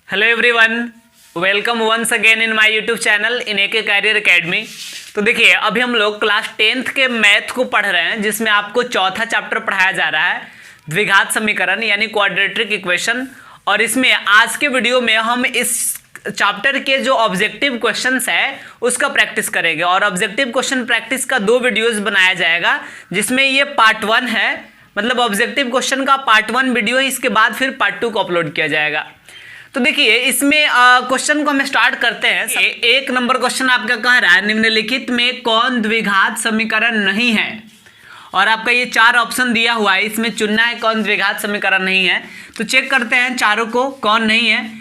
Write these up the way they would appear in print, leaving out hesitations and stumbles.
Hello everyone, welcome once again in my YouTube channel in AK career academy. तो देखिए, अभी हम लोग क्लास 10th के मैथ को पढ़ रहे हैं, जिसमें आपको चौथा चैप्टर पढ़ाया जा रहा है द्विघात समीकरण यानी क्वाड्रेटिक इक्वेशन। और इसमें आज के वीडियो में हम इस चैप्टर के जो ऑब्जेक्टिव क्वेश्चंस है उसका प्रैक्टिस करेंगे। और ऑब्जेक्टिव क्वेश्चन प्रैक्टिस का 2 वीडियोस बनाया जाएगा, जिसमें ये पार्ट 1 है, मतलब ऑब्जेक्टिव क्वेश्चन का पार्ट 1 वीडियो है। इसके बाद फिर पार्ट 2 को अपलोड किया जाएगा। तो देखिए, इसमें क्वेश्चन को हम स्टार्ट करते हैं। एक नंबर क्वेश्चन आपका कह रहा है निम्नलिखित में कौन द्विघात समीकरण नहीं है। और आपका ये 4 ऑप्शन दिया हुआ है, इसमें चुनना है कौन द्विघात समीकरण नहीं है। तो चेक करते हैं चारों को कौन नहीं है।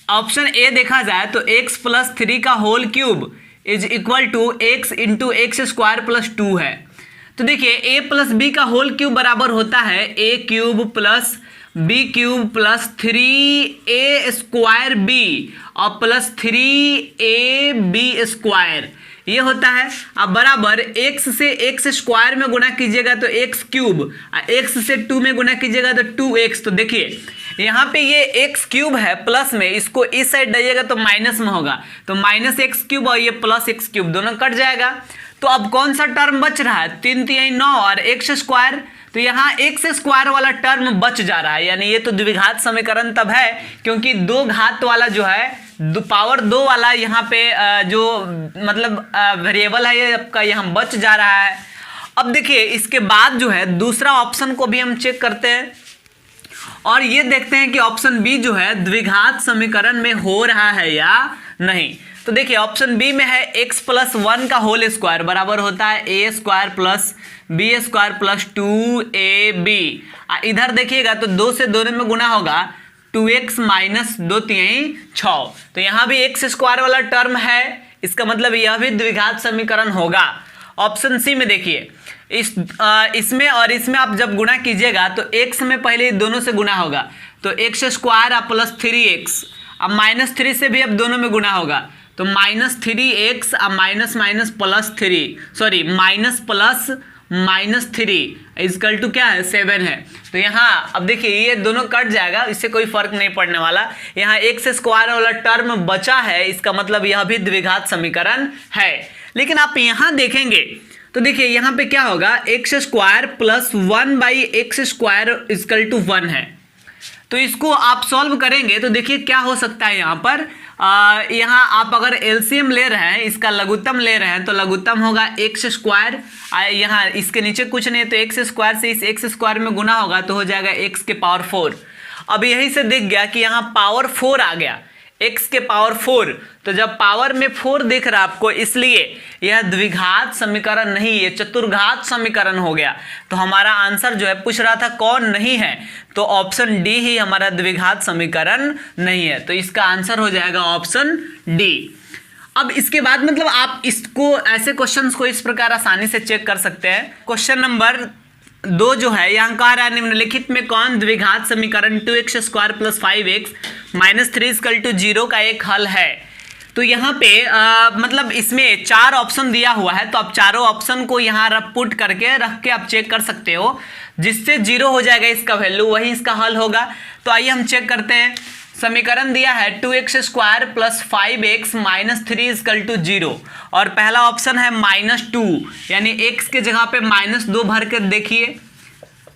ऑप्शन ए देखा जाए तो x + 3 का whole cube is equal to x into x² + 2 है। तो देखिए, a + b का होल क्यूब बराबर होता है a³ + b³ + 3a² b और प्लस 3ab², ये होता है। अब बराबर x से x² में गुणा कीजिएगा तो x³ और x से 2 में गुणा कीजिएगा तो 2x। तो देखिए, यहाँ पे ये x³ है प्लस में, इसको इस साइड डालिएगा तो माइनस में होगा, तो -x³ और ये +x³ दोनों कट जाएगा। तो अब कौन सा टर्म बच रहा है? 3 × 9 और x²। तो यहाँ x² वाला टर्म बच जा रहा है, यानी ये तो द्विघात समीकरण तब है क्योंकि 2 घात वाला जो है, पावर 2 वाला यहाँ पे जो मतलब वेरिएबल है, ये आपका यहाँ बच जा रहा है। अब देखिए, इसके बाद जो है दूसरा ऑप्शन को भी हम चेक करते हैं और ये देखते हैं कि ऑप्शन बी जो है द्विघात समीकरण में हो रहा है या नहीं। तो देखिए, ऑप्शन बी में है x + 1 का होल स्क्वायर बराबर होता है a² + b² + 2ab। इधर देखिएगा तो 2 से दोनों में गुना होगा, 2x - 2 × 3 = 6। तो यहाँ भी x² वाला टर्म है, इसका मतलब यह भी द्विघात समीकरण होगा। ऑप्शन सी में देखिए, इसमें और इसमें आप जब गुणा कीजिएगा तो x में पहले दोनों से गुना होगा, तो x² + 3x। अब -3 से भी अब दोनों में गुना होगा, तो -3x और -3 इक्वल टू क्या है? 7 है। तो यहाँ अब देखिए, ये दोनों कट जाएगा, इससे कोई फर्क नहीं पड़ने वाला। यहाँ x² वाला टर्म बचा है, इसका मतलब यह भी द्विघात समीकरण है। लेकिन आप यहाँ देखेंगे तो देखिए, यहाँ पे क्या होगा? x² + 1/x² इक्वल टू 1 है। तो इसको आप सॉल्व करेंगे तो देखिए क्या हो सकता है। यहाँ पर यहाँ आप अगर एलसीएम ले रहे हैं, इसका लघुत्तम ले रहे हैं, तो लघुत्तम होगा x²। यहाँ इसके नीचे कुछ नहीं है, तो x² से इस x² में गुना होगा तो हो जाएगा x⁴। अब यहीं से दिख गया कि यहाँ पावर 4 आ गया, x⁴। तो जब पावर में 4 दिख रहा आपको, इसलिए यह द्विघात समीकरण नहीं है, चतुर्घात समीकरण हो गया। तो हमारा आंसर जो है, पूछ रहा था कौन नहीं है, तो ऑप्शन डी ही हमारा द्विघात समीकरण नहीं है। तो इसका आंसर हो जाएगा ऑप्शन डी। अब इसके बाद मतलब आप इसको, ऐसे क्वेश्चंस को इस प्रकार आसानी से चेक कर सकते हैं। क्वेश्चन नंबर 2 जो है, यहाँ कह रहा है निम्नलिखित में कौन द्विघात समीकरण 2x² + 5x - 3 = 0 का एक हल है। तो यहाँ पे मतलब इसमें 4 ऑप्शन दिया हुआ है, तो आप चारों ऑप्शन को यहाँ पुट करके रख के आप चेक कर सकते हो, जिससे 0 हो जाएगा इसका वैल्यू, वही इसका हल होगा। तो आइए हम चेक करते हैं। समीकरण दिया है 2x² + 5x - 3 = 0 और पहला ऑप्शन है -2, यानी x के जगह पे -2 भर कर देखिए।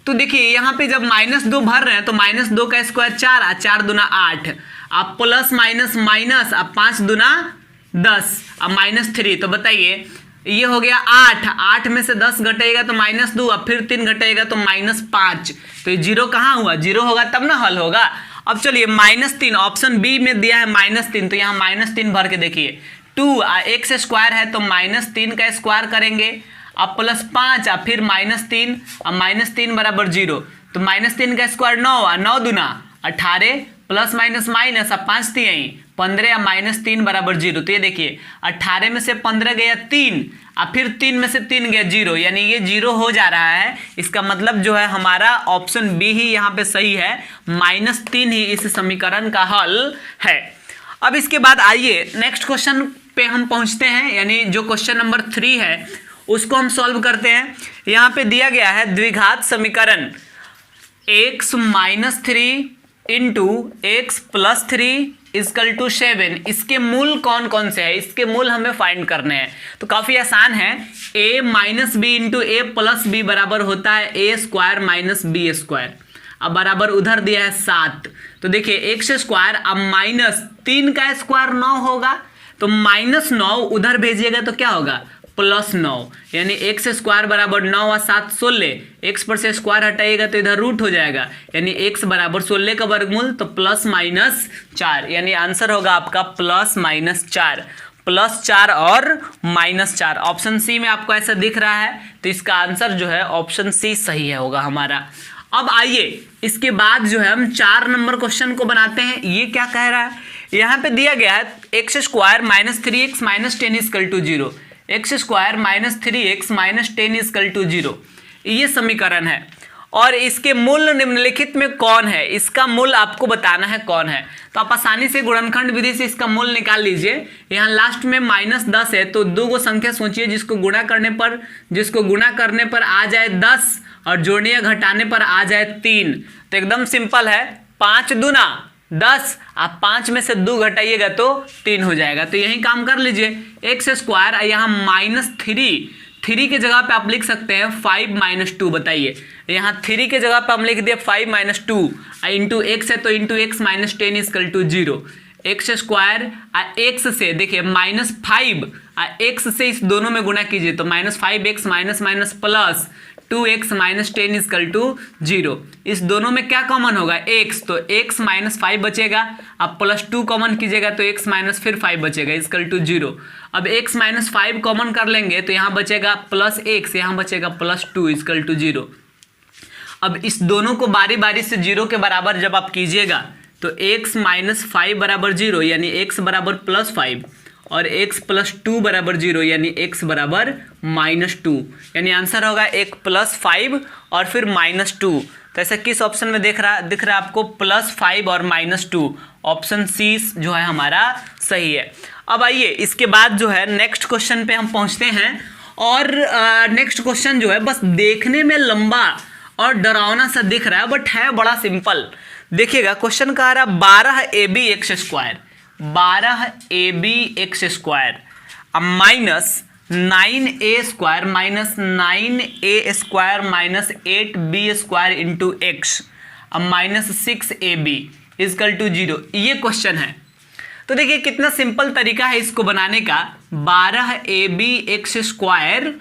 तो देखिए, यहाँ पे जब -2 भर रहे हैं तो -2 का स्क्वायर 4 और 4 दूना 8, अब प्लस माइनस माइनस, अब 5 दूना 10, अब -3। तो बताइए, ये हो गया 8, 8 में से 10 घटेगा तो -2, अब फिर 3 घटेगा तो -5। तो ये 0 कहाँ हुआ? 0 होगा तब ना हल होगा। अब चलिए, -3 ऑप्शन बी में दिया है -3, तो यहाँ -3 भर के देखिए। 2 x² है तो -3 का स्क्वायर करेंगे, अब +5 और फिर -3, अब -3 बराबर 0, तो -3 का स्क्वायर 9 और 9 दूना 18, प्लस माइनस माइनस, अब 5 3 15 और -3 बराबर 0। तो ये देखिए, 18 में से 15 गया 3 और फिर 3 में से 3 गया 0, यानी ये 0 हो जा रहा है। इसका मतलब जो है हमारा ऑप्शन बी ही यहाँ पे सही है, -3 ही इस समीकरण का हल है। अब इसके बाद आइए नेक्स्ट क्वेश्चन पे हम पहुँचते हैं, यानी जो क्वेश्चन नंबर 3 है उसको हम सॉल्व करते हैं। यहाँ पे दिया गया है द्विघात समीकरण x - 3 × x + 3 इजकल टू 7, इसके मूल कौन कौन से है, इसके मूल हमें फाइंड करने हैं। तो काफी आसान है, a minus b into a plus b बराबर होता है a square minus b square. अब बराबर उधर दिया है 7, तो देखिए एक्स स्क्वायर, अब माइनस 3 का स्क्वायर 9 होगा, तो -9 उधर भेजिएगा तो क्या होगा +9, यानी एक्स स्क्वायर बराबर 9 और 7 16, एक्स पर से स्क्वायर हटाइएगा तो इधर रूट हो जाएगा, यानी एक्स बराबर 16 का वर्गमूल तो +-4, यानी आंसर होगा आपका +-4, +4 और -4। ऑप्शन सी में आपको ऐसा दिख रहा है, तो इसका आंसर जो है ऑप्शन सी सही है होगा हमारा। अब आइए इसके बाद जो है हम 4 नंबर क्वेश्चन को बनाते हैं। ये क्या कह रहा है, यहाँ पे दिया गया है x square minus 3x minus 10 equal to 0, x square minus 3x minus 10 equal to 0, ये समीकरण है। और इसके मूल निम्नलिखित में कौन है, इसका मूल आपको बताना है कौन है। तो आप आसानी से गुणनखंड विधि से इसका मूल निकाल लीजिए। यहाँ लास्ट में -10 है, तो 2 को संख्या सोचिए जिसको गुणा करने पर आ जाए 10 और जोड़ने या घटाने पर आ जाए 3। तो एकदम सिंपल है, 5 दूना 10, आप 5 में से 2 घटाइएगा तो 3 हो जाएगा। तो यही काम कर लीजिए, एक्स स्क्वायर यहाँ -3 के जगह पे आप लिख सकते हैं 5 - 2। बताइए, यहाँ 3 के जगह पे हम लिख दिए 5 - 2 इंटू एक्स है, तो into x minus 10 equal to 0। X square x से देखिए -5 एक्स से इस दोनों में गुणा कीजिए तो -5x minus minus plus 2x minus 10 equal to 0। इस दोनों में क्या कॉमन होगा x, तो x -5 बचेगा, अब +2 कॉमन कीजिएगा तो x माइनस फिर 5 बचेगा इजकल टू 0। अब x -5 कॉमन कर लेंगे तो यहाँ बचेगा +x, यहाँ बचेगा +2 इजकल टू 0। अब इस दोनों को बारी बारी से 0 के बराबर जब आप कीजिएगा तो x -5 बराबर 0 यानी x बराबर +5 और x +2 बराबर 0 यानी x बराबर -2, यानी आंसर होगा एक +5 और फिर -2। तो ऐसा किस ऑप्शन में दिख रहा है आपको, +5 और -2, ऑप्शन सी जो है हमारा सही है। अब आइए इसके बाद जो है नेक्स्ट क्वेश्चन पे हम पहुंचते हैं। और नेक्स्ट क्वेश्चन जो है बस देखने में लंबा और डरावना सा दिख रहा है बट है बड़ा सिंपल। देखिएगा क्वेश्चन कह रहा है 12ab x square, 12ab x square अब minus 9a square minus 9a square minus 8b square into x अब -6ab इजकल टू 0, ये क्वेश्चन है। तो देखिए कितना सिंपल तरीका है इसको बनाने का, 12ab x स्क्वायर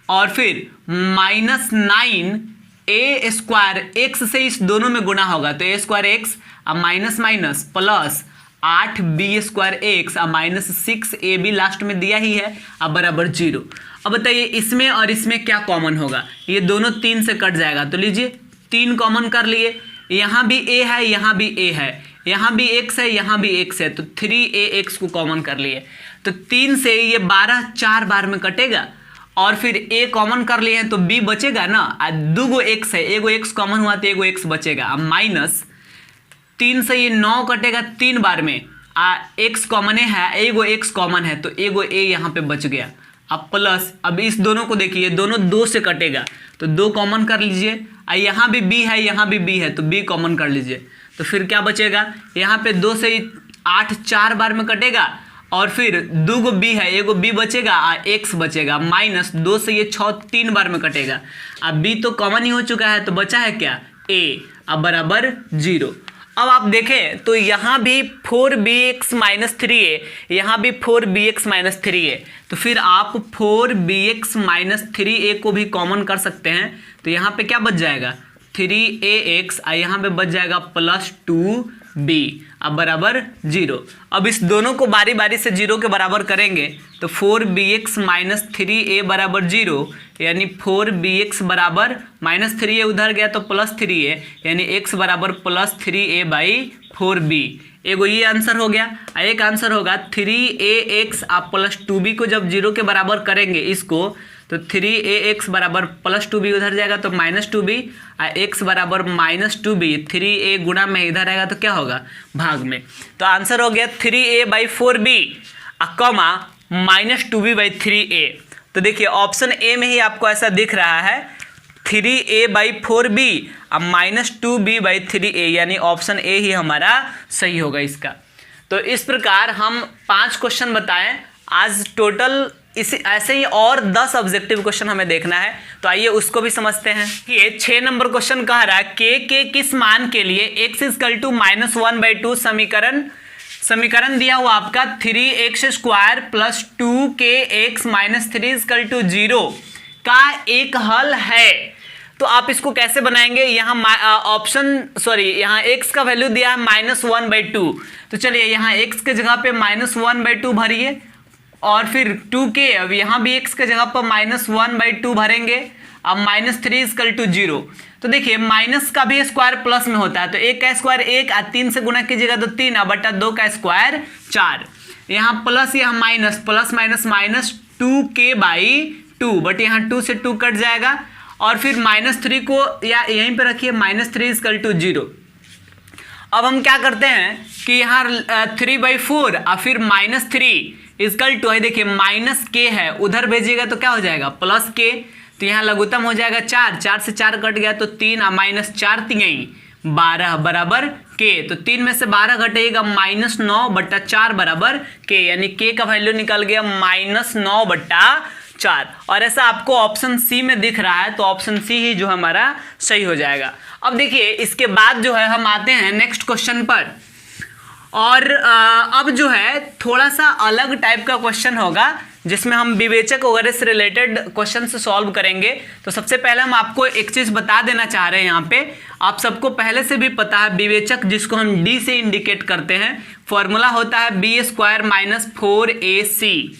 और फिर -9a स्क्वायर, x से इस दोनों में गुणा होगा तो a स्क्वायर x अब minus minus plus 8b square x अब -6ab लास्ट में दिया ही है अब बराबर 0। अब बताइए इसमें और इसमें क्या कॉमन होगा, ये दोनों 3 से कट जाएगा तो लीजिए 3 कॉमन कर लिए, यहाँ भी a है यहाँ भी a है, यहाँ भी x है यहाँ भी x है, तो 3ax को कॉमन कर लिए तो 3 से ये 12 4 बार में कटेगा और फिर a कॉमन कर लिए हैं तो b बचेगा ना, 2 गो x है, एगो x कॉमन हुआ तो एगो x बचेगा। अब माइनस 3 से ये 9 कटेगा 3 बार में, x कॉमन है, एगो x कॉमन है तो एगो a यहाँ पे बच गया। अब प्लस, अब इस दोनों को देखिए दोनों 2 से कटेगा तो 2 कॉमन कर लीजिए, यहाँ भी b है यहाँ भी b है तो b कॉमन कर लीजिए तो फिर क्या बचेगा, यहाँ पे 2 से 8 4 बार में कटेगा और फिर 2 गो b है एगो b बचेगा x बचेगा, माइनस 2 से ये 6 3 बार में कटेगा, अब b तो कॉमन ही हो चुका है तो बचा है क्या a अब बराबर 0। अब आप देखें तो यहाँ भी 4bx माइनस 3a, यहाँ भी 4bx माइनस 3a, तो फिर आप 4bx माइनस 3a को भी कॉमन कर सकते हैं तो यहाँ पे क्या बच जाएगा 3ax और यहाँ पे बच जाएगा +2b अब बराबर 0। अब इस दोनों को बारी बारी से 0 के बराबर करेंगे तो 4bx माइनस 3a बराबर 0 यानी 4bx बराबर -3a उधर गया तो +3a यानी x बराबर +3a/4b। एगो ये आंसर हो गया। एक आंसर होगा 3ax आप +2b को जब 0 के बराबर करेंगे इसको तो 3ax बराबर +2b उधर जाएगा तो -2b और x बराबर -2b, 3a गुणा में इधर आएगा तो क्या होगा भाग में, तो आंसर हो गया 3a/4b कॉमा -2b/3a। तो देखिए ऑप्शन ए में ही आपको ऐसा दिख रहा है 3a/4b अब -2b/3a यानी ऑप्शन ए ही हमारा सही होगा इसका। तो इस प्रकार हम 5 क्वेश्चन बताएं आज टोटल। इसी ऐसे ही और 10 ऑब्जेक्टिव क्वेश्चन हमें देखना है, तो आइए उसको भी समझते हैं। ये 6 नंबर क्वेश्चन कह रहा है के किस मान के लिए x = -1/2 समीकरण दिया हुआ आपका 3x² + 2kx - 3 = 0 का एक हल है। तो आप इसको कैसे बनाएंगे? यहाँ यहाँ x का वैल्यू दिया है -1/2, तो चलिए यहाँ x के जगह पे -1/2 भरिए, और फिर 2k, अब यहाँ भी x के जगह पर -1/2 भरेंगे, अब -3 = 0। तो देखिए माइनस का भी स्क्वायर प्लस में होता है, तो 1 का स्क्वायर 1, 3 से गुना कीजिएगा तो 3, बटा 2 का स्क्वायर 4, यहाँ प्लस यहाँ minus, plus minus minus 2k/2, but यहाँ 2 से 2 कट जाएगा, और फिर -3 को या यहीं पे रखिए, -3 = 0। अब हम क्या करते हैं कि यहाँ 3/4 और फिर -3 = है, देखिए -k है, उधर भेजिएगा तो क्या हो जाएगा +k, तो यहाँ लघुत्तम हो जाएगा 4, 4 से 4 कट गया तो 3, -4 = 12 बराबर k, तो 3 में से 12 घटेगा -9/4 बराबर k, यानी k का वैल्यू निकल गया -9/4। और ऐसा आपको ऑप्शन सी में दिख रहा है, तो ऑप्शन सी ही जो हमारा सही हो जाएगा। अब देखिए इसके बाद जो है हम आते हैं नेक्स्ट क्वेश्चन पर, और अब जो है थोड़ा सा अलग टाइप का क्वेश्चन होगा जिसमें हम विवेचक वगैरह से रिलेटेड क्वेश्चन से सॉल्व करेंगे। तो सबसे पहले हम आपको एक चीज़ बता देना चाह रहे हैं, यहाँ पे आप सबको पहले से भी पता है विवेचक जिसको हम डी से इंडिकेट करते हैं, फॉर्मूला होता है b² - 4ac,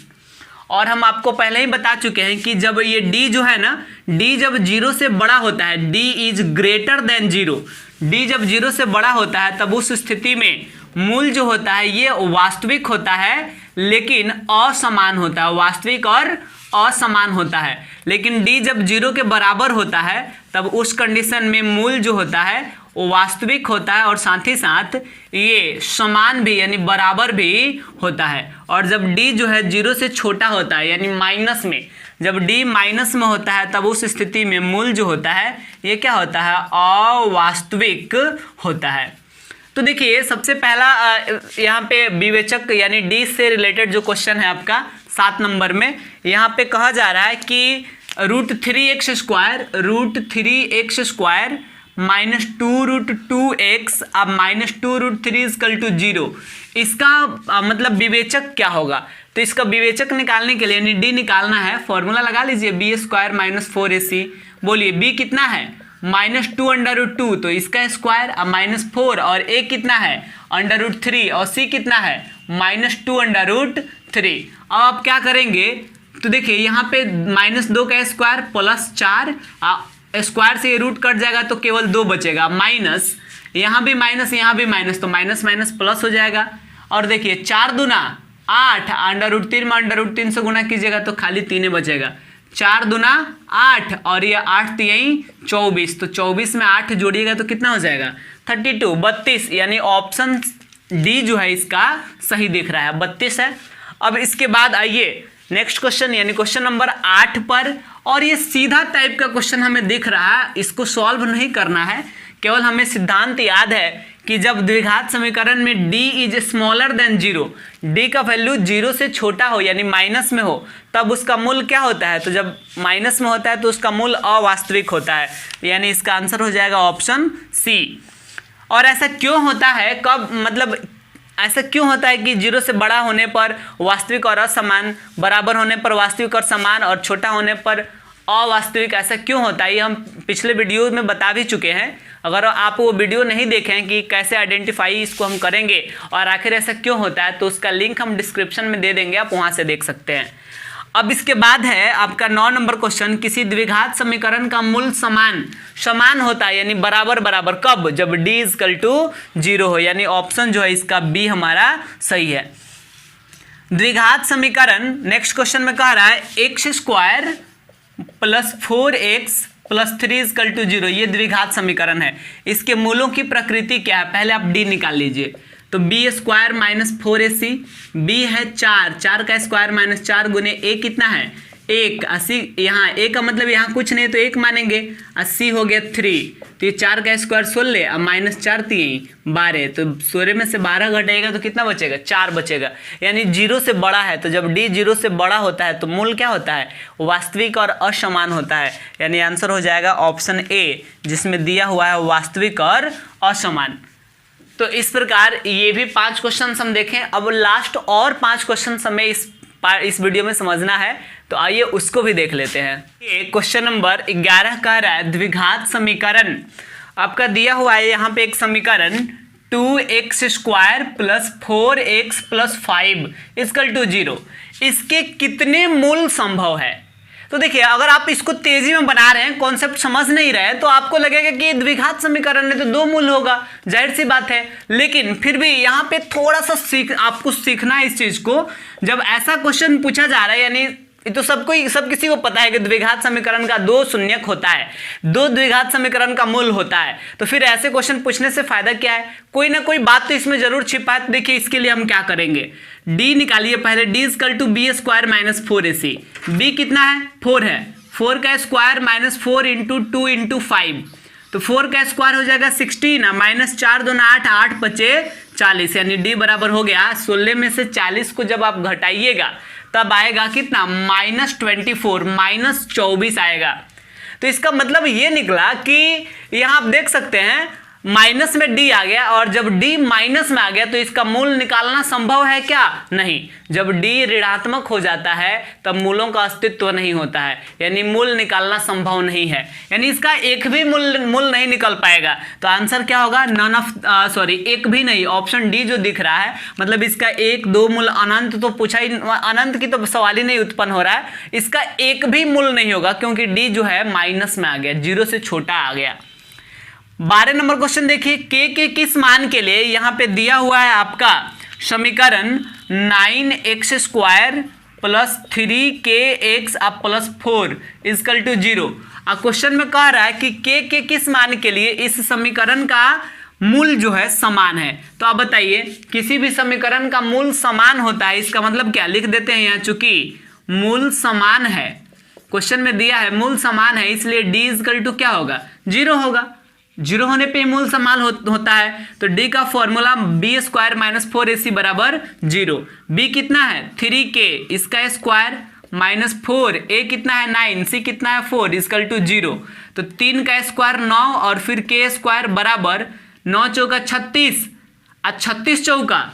और हम आपको पहले ही बता चुके हैं कि जब ये d जो है ना, d जब 0 से बड़ा होता है, d = 0, d जब 0 से बड़ा होता है तब उस स्थिति में मूल जो होता है ये वास्तविक होता है लेकिन असमान होता है, वास्तविक और असमान होता है। लेकिन d जब 0 के बराबर होता है तब उस कंडीशन में मूल जो होता है वो वास्तविक होता है, और साथ ही साथ ये समान भी यानी बराबर भी होता है। और जब d जो है 0 से छोटा होता है यानी माइनस में, जब d माइनस में होता है तब उस स्थिति में मूल जो होता है ये क्या होता है, अवास्तविक होता है। तो देखिए सबसे पहला यहाँ पे विवेचक यानी डी से रिलेटेड जो क्वेश्चन है आपका 7 नंबर में, यहाँ पे कहा जा रहा है कि √3x² -2√2x अब -2√3 = 0, इसका मतलब विवेचक क्या होगा? तो इसका विवेचक निकालने के लिए यानी डी निकालना है, फॉर्मूला लगा लीजिए b² - 4ac। बोलिए b कितना है -2√2, तो इसका स्क्वायर, अब -4 और a कितना है √3 और c कितना है -2√3। अब आप क्या करेंगे, तो देखिए यहाँ पे -2 का स्क्वायर प्लस 4, स्क्वायर से ये रूट कट जाएगा तो केवल 2 बचेगा, माइनस यहाँ भी माइनस यहाँ भी माइनस, तो माइनस माइनस प्लस हो जाएगा। और देखिए 4 दूना 8, √3 में √3 से गुना कीजिएगा तो खाली 3 बचेगा, 4 दूना 8 और ये 8 यही 24, तो 24 में 8 जोड़िएगा तो कितना हो जाएगा 32, यानी ऑप्शन डी जो है इसका सही दिख रहा है, 32 है। अब इसके बाद आइए नेक्स्ट क्वेश्चन यानी क्वेश्चन नंबर 8 पर, और ये सीधा टाइप का क्वेश्चन हमें दिख रहा है, इसको सॉल्व नहीं करना है, केवल हमें सिद्धांत याद है कि जब द्विघात समीकरण में d = 0, d का वैल्यू 0 से छोटा हो यानी माइनस में हो तब उसका मूल क्या होता है, तो जब माइनस में होता है तो उसका मूल अवास्तविक होता है, यानी इसका आंसर हो जाएगा ऑप्शन सी। और ऐसा क्यों होता है, कब मतलब ऐसा क्यों होता है कि 0 से बड़ा होने पर वास्तविक और असमान, बराबर होने पर वास्तविक और समान, और छोटा होने पर अवास्तविक, ऐसा क्यों होता है ये हम पिछले वीडियो में बता भी चुके हैं। अगर आप वो वीडियो नहीं देखें कि कैसे आइडेंटिफाई इसको हम करेंगे और आखिर ऐसा क्यों होता है, तो उसका लिंक हम डिस्क्रिप्शन में दे देंगे, आप वहाँ से देख सकते हैं। अब इसके बाद है आपका 9 नंबर क्वेश्चन, किसी द्विघात समीकरण का मूल समान होता है यानी बराबर बराबर, कब, जब d = 0 हो, यानी ऑप्शन जो है इसका बी हमारा सही है। द्विघात समीकरण नेक्स्ट क्वेश्चन में कह रहा है x² + 4x + 3 = 0, ये द्विघात समीकरण है। इसके मूलों की प्रकृति क्या है, पहले आप d निकाल लीजिए, तो b² - 4ac, b है 4, 4 का स्क्वायर -4 गुने a कितना है 1 80, यहाँ a का मतलब यहाँ कुछ नहीं तो 1 मानेंगे। 80 हो गया 3, तो ये 4 का स्क्वायर 16, अब -4 3 12, तो 16 में से 12 घटेगा तो कितना बचेगा? 4 बचेगा, यानी 0 से बड़ा है। तो जब d 0 से बड़ा होता है तो मूल क्या होता है? वास्तविक और असमान होता है, यानी आंसर हो जाएगा ऑप्शन ए, जिसमें दिया हुआ है वास्तविक और असमान। तो इस प्रकार ये भी 5 क्वेश्चन हम देखें। अब लास्ट और 5 क्वेश्चन हमें इस वीडियो में समझना है, तो आइए उसको भी देख लेते हैं। ये क्वेश्चन नंबर 11 कह रहा है द्विघात समीकरण आपका दिया हुआ है। यहाँ पे एक समीकरण 2x² + 4x + 5 = 0, इसके कितने मूल संभव है? तो देखिए, अगर आप इसको तेजी में बना रहे हैं, कॉन्सेप्ट समझ नहीं रहे हैं, तो आपको लगेगा कि द्विघात समीकरण है तो 2 मूल होगा, जाहिर सी बात है। लेकिन फिर भी यहाँ पे थोड़ा सा आपको सीखना है इस चीज को। जब ऐसा क्वेश्चन पूछा जा रहा है, यानी तो सब किसी को पता है कि द्विघात समीकरण का 2 शून्यक होता है, 2 द्विघात समीकरण का मूल होता है, तो फिर ऐसे क्वेश्चन पूछने से फायदा क्या है? कोई ना कोई बात तो इसमें जरूर छिपा है। तो देखिए, इसके लिए हम क्या करेंगे, d निकालिए पहले। d = b² - 4ac, b कितना है? 4 है, 4 का स्क्वायर -4 × 2 × 5, तो 4 का स्क्वायर हो जाएगा 16, -4 2 8 8 5 40, यानी d बराबर हो गया 16 में से 40 को जब आप घटाइएगा तब आएगा कितना? -24, -24 आएगा। तो इसका मतलब ये निकला कि यहाँ आप देख सकते हैं माइनस में d आ गया, और जब d माइनस में आ गया तो इसका मूल निकालना संभव है क्या? नहीं। जब d ऋणात्मक हो जाता है तब मूलों का अस्तित्व नहीं होता है, यानी मूल निकालना संभव नहीं है, यानी इसका एक भी मूल नहीं निकल पाएगा। तो आंसर क्या होगा? एक भी नहीं, ऑप्शन डी जो दिख रहा है, मतलब इसका 1 2 मूल अनंत तो पूछा ही, अनंत की तो सवाल ही नहीं उत्पन्न हो रहा है, इसका एक भी मूल नहीं होगा, क्योंकि d जो है माइनस में आ गया, 0 से छोटा आ गया। 12 नंबर क्वेश्चन देखिए, k के किस मान के लिए यहाँ पे दिया हुआ है आपका समीकरण 9x² + 3kx + 4 = 0। अब क्वेश्चन में कह रहा है कि k के किस मान के लिए इस समीकरण का मूल जो है समान है। तो आप बताइए, किसी भी समीकरण का मूल समान होता है, इसका मतलब क्या? लिख देते हैं यहाँ, चूंकि मूल समान है, क्वेश्चन में दिया है मूल समान है, इसलिए d = क्या होगा? 0 होगा। 0 होने पे मूल समान होता है, तो d का फॉर्मूला b² - 4ac = 0। b कितना है? 3k, इसका स्क्वायर -4, a कितना है? 9, c कितना है? 4 = 0। तो 3 का स्क्वायर 9 और फिर k² बराबर 9 चौका 36, 36 चौका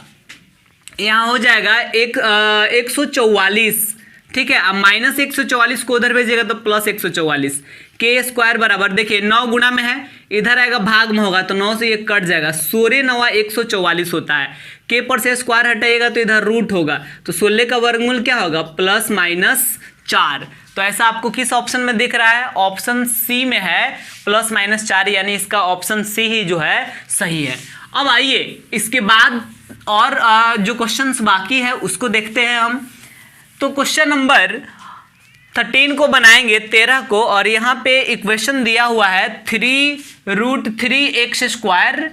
यहाँ हो जाएगा 144, ठीक है। अब -144 को उधर भेजिएगा तो +144, k² बराबर, देखिए 9 गुणा में है, इधर आएगा भाग में होगा तो 9 से ये कट जाएगा, 16 9 144 होता है। k पर से स्क्वायर हटाइएगा तो इधर रूट होगा, तो 16 का वर्गमूल क्या होगा? +-4। तो ऐसा आपको किस ऑप्शन में दिख रहा है? ऑप्शन सी में है, +-4, यानी इसका ऑप्शन सी ही जो है सही है। अब आइए इसके बाद और जो क्वेश्चंस बाकी है उसको देखते हैं हम। तो क्वेश्चन नंबर 13 को बनाएंगे, 13 को, और यहाँ पे इक्वेशन दिया हुआ है 3√3x²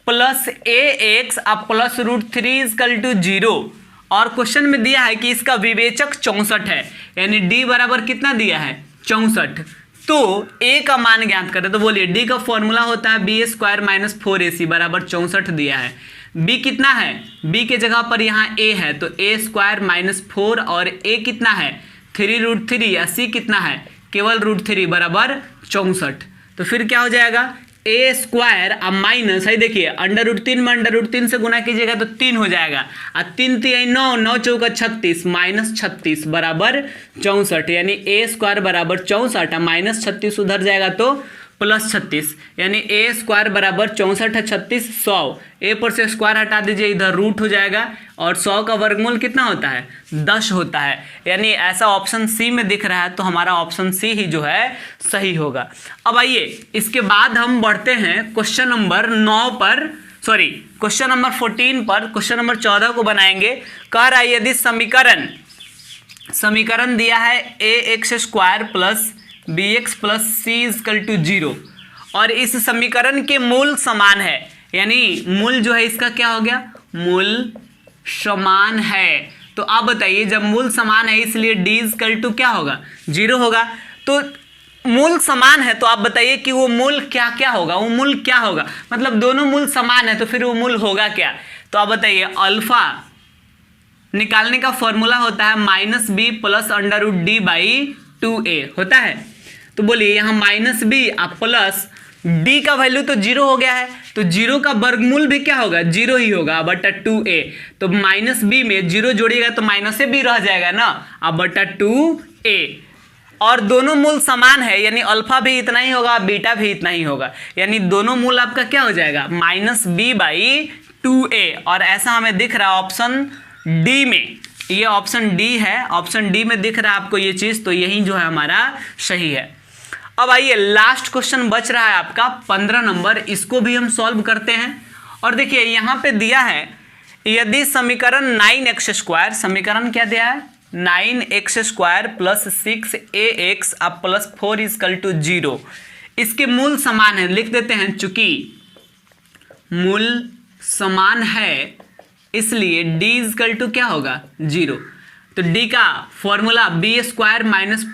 + ax + √3 = 0, और क्वेश्चन में दिया है कि इसका विवेचक 64 है, यानी d बराबर कितना दिया है? 64। तो a का मान ज्ञात करें, तो बोलिए d का फॉर्मूला होता है b² - 4ac = 64 दिया है। b कितना है? b के जगह पर यहाँ a है, तो a² - 4, और a कितना है? 3√3, या c कितना है? केवल √3 = 64। तो फिर क्या हो जाएगा? a² अब माइनस है, देखिए √3 में √3 से गुना कीजिएगा तो 3 हो जाएगा, और 3 3 9, 9 चौका 36, -36 = 64, यानी a² = 64, -36 उधर जाएगा तो +36, यानी a² = 64 36 100, a पर से स्क्वायर हटा दीजिए, इधर रूट हो जाएगा, और 100 का वर्गमूल कितना होता है? 10 होता है, यानी ऐसा ऑप्शन सी में दिख रहा है, तो हमारा ऑप्शन सी ही जो है सही होगा। अब आइए इसके बाद हम बढ़ते हैं क्वेश्चन नंबर 9 पर, क्वेश्चन नंबर 14 पर। क्वेश्चन नंबर 14 को बनाएंगे। कह रहा है यदि समीकरण दिया है ax² + bx + c = 0, और इस समीकरण के मूल समान है, यानी मूल जो है इसका क्या हो गया? मूल समान है। तो आप बताइए, जब मूल समान है इसलिए d इक्वल टू क्या होगा, 0 होगा। तो मूल समान है तो आप बताइए कि वो मूल क्या क्या होगा, वो मूल क्या होगा, मतलब दोनों मूल समान है तो फिर वो मूल होगा क्या। तो आप बताइए, अल्फा निकालने का फॉर्मूला होता है -b प्लस √d/2a होता है। तो बोलिए यहाँ -b प्लस d का वैल्यू तो 0 हो गया है, तो 0 का वर्गमूल भी क्या होगा, 0 ही होगा बटा 2a। तो -b में 0 जोड़िएगा तो -b रह जाएगा ना, अब बटा 2a। और दोनों मूल समान है यानी अल्फा भी इतना ही होगा, बीटा भी इतना ही होगा, यानी दोनों मूल आपका क्या हो जाएगा, -b/2a। और ऐसा हमें दिख रहा है ऑप्शन डी में, ये ऑप्शन डी है, ऑप्शन डी में दिख रहा है आपको ये चीज, तो यही जो है हमारा सही है। अब आइए लास्ट क्वेश्चन बच रहा है आपका 15 नंबर, इसको भी हम सॉल्व करते हैं। और देखिए यहाँ पे दिया है, यदि समीकरण 9x², समीकरण क्या दिया है, 9x² प्लस 6ax अब प्लस 4 इक्वल टू 0, इसके मूल समान है, लिख देते हैं, चूंकि मूल समान है इसलिए d इक्वल टू क्या होगा, 0। तो d का फॉर्मूला b² -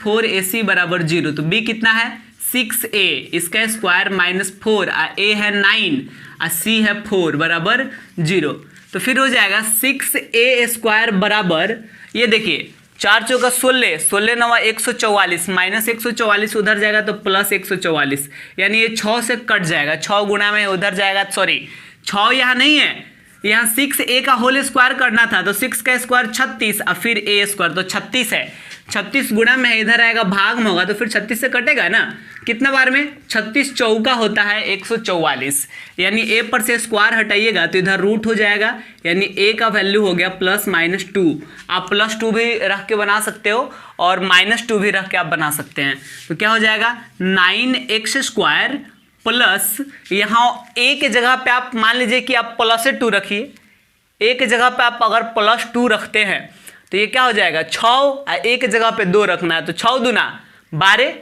4ac बराबर 0। तो b कितना है, 6a, इसका स्क्वायर -4, a है 9 और c है 4 बराबर 0। तो फिर हो जाएगा 6a² बराबर, ये देखिए 4 चौका 16, 16 9 144, -144 उधर जाएगा तो +144, यानी ये 6 से कट जाएगा, 6 गुणा में उधर जाएगा, सॉरी 6 यहाँ नहीं है, यहाँ 6a का होल स्क्वायर करना था, तो 6 का स्क्वायर 36 और फिर a² तो 36 है, 36 गुणा में इधर आएगा भाग में होगा तो फिर 36 से कटेगा ना, कितना बार में, 36 चौका होता है 144, यानी a पर से स्क्वायर हटाइएगा तो इधर रूट हो जाएगा, यानी a का वैल्यू हो गया +-2। आप +2 भी रख के बना सकते हो और -2 भी रख के आप बना सकते हैं। तो क्या हो जाएगा, 9x² प्लस, यहाँ a के जगह पे आप मान लीजिए कि आप +2 रखिए, a के जगह पे आप अगर +2 रखते हैं तो ये क्या हो जाएगा, 6, a के जगह पे 2 रखना है तो 6 दूना 12,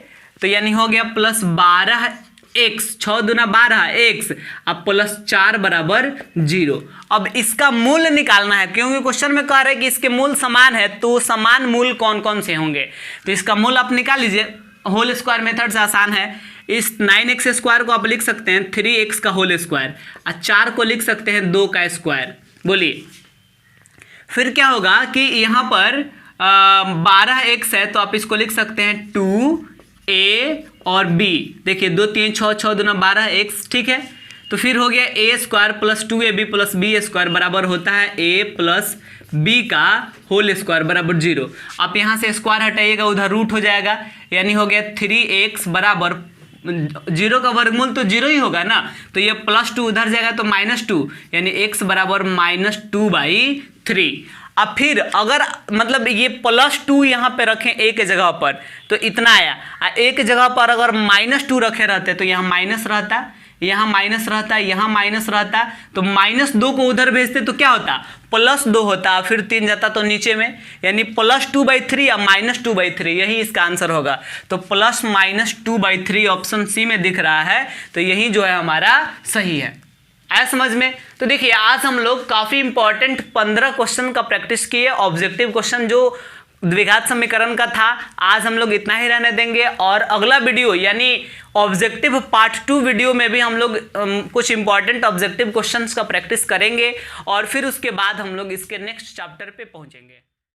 तो यानी हो गया +12x, 6 दूना 12x अब +4 बराबर 0। अब इसका मूल निकालना है, क्योंकि क्वेश्चन में कह रहे हैं कि इसके मूल समान है, तो समान मूल कौन कौन से होंगे, तो इसका मूल आप निकाल लीजिए। होल स्क्वायर मेथड से आसान है, इस 9x² को आप लिख सकते हैं 3x का होल स्क्वायर और 4 को लिख सकते हैं 2 का स्क्वायर। बोलिए फिर क्या होगा कि यहाँ पर 12x है तो आप इसको लिख सकते हैं 2a और b, देखिए 2 3 6 6 दूना 12x, ठीक है। तो फिर हो गया a² plus 2ab plus b² बराबर होता है a प्लस b का होल स्क्वायर बराबर 0। आप यहाँ से स्क्वायर हटाइएगा उधर रूट हो जाएगा, यानी हो गया 3x बराबर 0 का वर्गमूल तो 0 ही होगा ना, तो ये +2 उधर जाएगा तो -2, यानी x बराबर -2/3। अब फिर अगर मतलब ये +2 यहाँ पे रखें a के जगह पर तो इतना आया, a के जगह पर अगर -2 रखे रहते तो यहाँ माइनस रहता, यहाँ माइनस रहता, यहाँ माइनस रहता, तो -2 को उधर भेजते तो क्या होता, +2 होता, फिर 3 जाता तो नीचे में, यानी +2/3 या -2/3, यही इसका आंसर होगा। तो +-2/3 ऑप्शन सी में दिख रहा है, तो यही जो है हमारा सही है। आया समझ में। तो देखिए आज हम लोग काफ़ी इंपॉर्टेंट 15 क्वेश्चन का प्रैक्टिस किए, ऑब्जेक्टिव क्वेश्चन जो द्विघात समीकरण का था। आज हम लोग इतना ही रहने देंगे और अगला वीडियो यानी ऑब्जेक्टिव पार्ट 2 वीडियो में भी हम लोग कुछ इंपॉर्टेंट ऑब्जेक्टिव क्वेश्चंस का प्रैक्टिस करेंगे और फिर उसके बाद हम लोग इसके नेक्स्ट चैप्टर पे पहुंचेंगे।